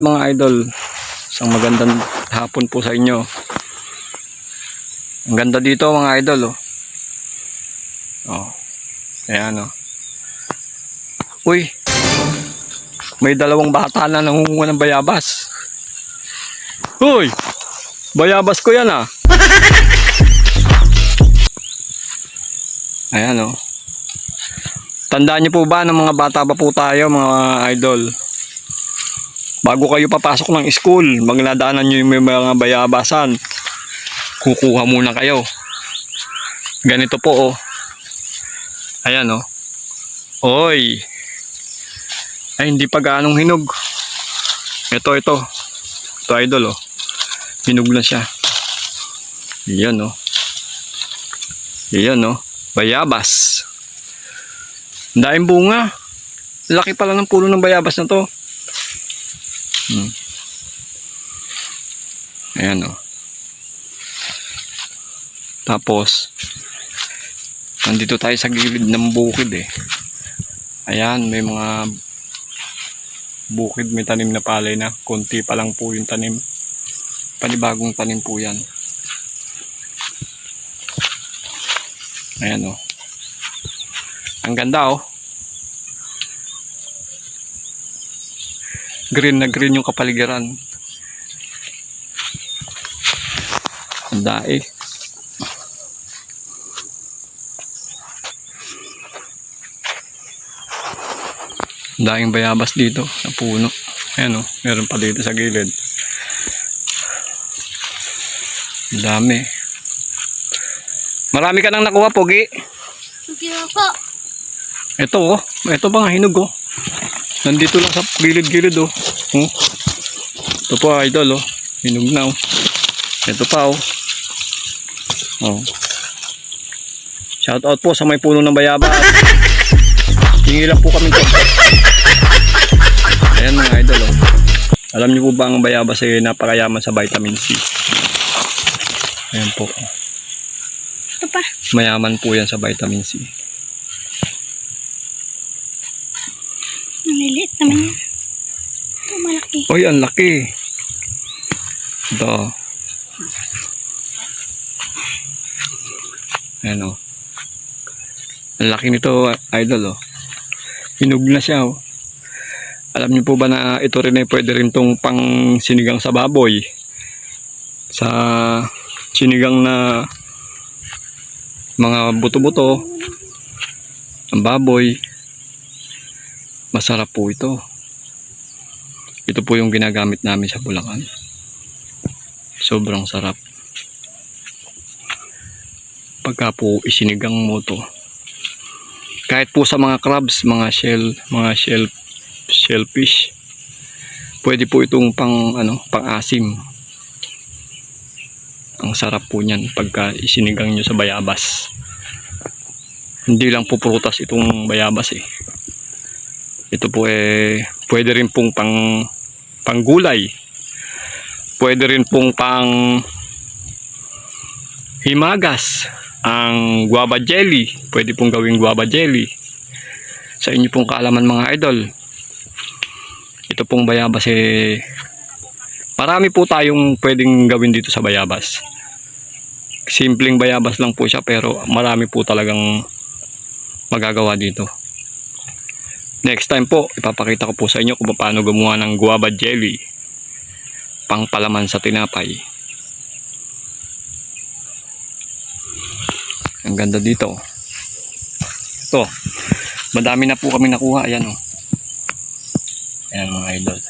Mga idol, isang magandang hapon po sa inyo. Ang ganda dito mga idol, oh. Oh. Ayan, oh. Uy. May dalawang bata na nangunguha ng bayabas. Uy. Bayabas ko 'yan, ah. Ayan, oh. Tandaan niyo po ba ng mga bata pa po tayo, mga idol? Bago kayo papasok ng school, magladaanan nyo yung mga bayabasan. Kukuha muna kayo. Ganito po, oh. Ayan, oh. Oy. Ay, hindi pa gaanong hinog. Ito. Ito, idol, oh. Hinog na siya. Iyan, oh. Iyan, oh. Bayabas. Daing bunga. Laki pala ng puno ng bayabas na to. Ayan, oh. Tapos nandito tayo sa gilid ng bukid, eh. Ayan, may mga bukid, may tanim na palay na. Kunti pa lang po yung tanim. Panibagong tanim po yan. Ayan, oh. Ang ganda, oh. Green na green yung kapaligiran. Ang dae. Ang daing bayabas dito sa puno. Ayan, oh, meron pa dito sa gilid. Ang dami. Marami ka nang nakuha, Pogi. Hindi po. Ito, oh. Ito ba nga hinog, oh. Nandito lang sa gilid-gilid, oh. Ito po, idol, oh. Hinog na, oh. Ito pa, oh. Oh. Shout out po sa may puno ng bayabas. Hingi lang po kami to. Ayan mga idol, oh. Alam niyo po ba ang bayabas ay napakayaman sa vitamin C? Ayan po. Ito pa. Mayaman po yan sa vitamin C. Maliliit naman yan. Ito malaki. Uy, ang laki. Ito. Ayan, oh. Ang laki nito, idol, oh. Hinog na siya, oh. Alam niyo po ba na ito rin ay pwede rin tong pang sinigang sa baboy? Sa sinigang na mga buto-buto ng baboy. Masarap po ito. Ito po yung ginagamit namin sa Bulacan. Sobrang sarap. Pagka po isinigang mo to, kahit po sa mga crabs, mga shellfish, pwede po itong pang asim. Ang sarap po niyan pagka isinigang nyo sa bayabas. Hindi lang po prutas itong bayabas, eh. Ito po pwede rin pong pang gulay. Pwede rin pong pang himagas. Ang guava jelly, pwede pong gawing guava jelly. Sa inyo pong kaalaman mga idol, ito pong bayabas marami po tayong pwedeng gawin dito sa bayabas. Simpleng bayabas lang po siya pero marami po talagang magagawa dito. Next time po, ipapakita ko po sa inyo kung paano gumawa ng guava jelly pang palaman sa tinapay. Ang ganda dito. Ito, madami na po kami nakuha. Ayan, oh. Ayan mga idol.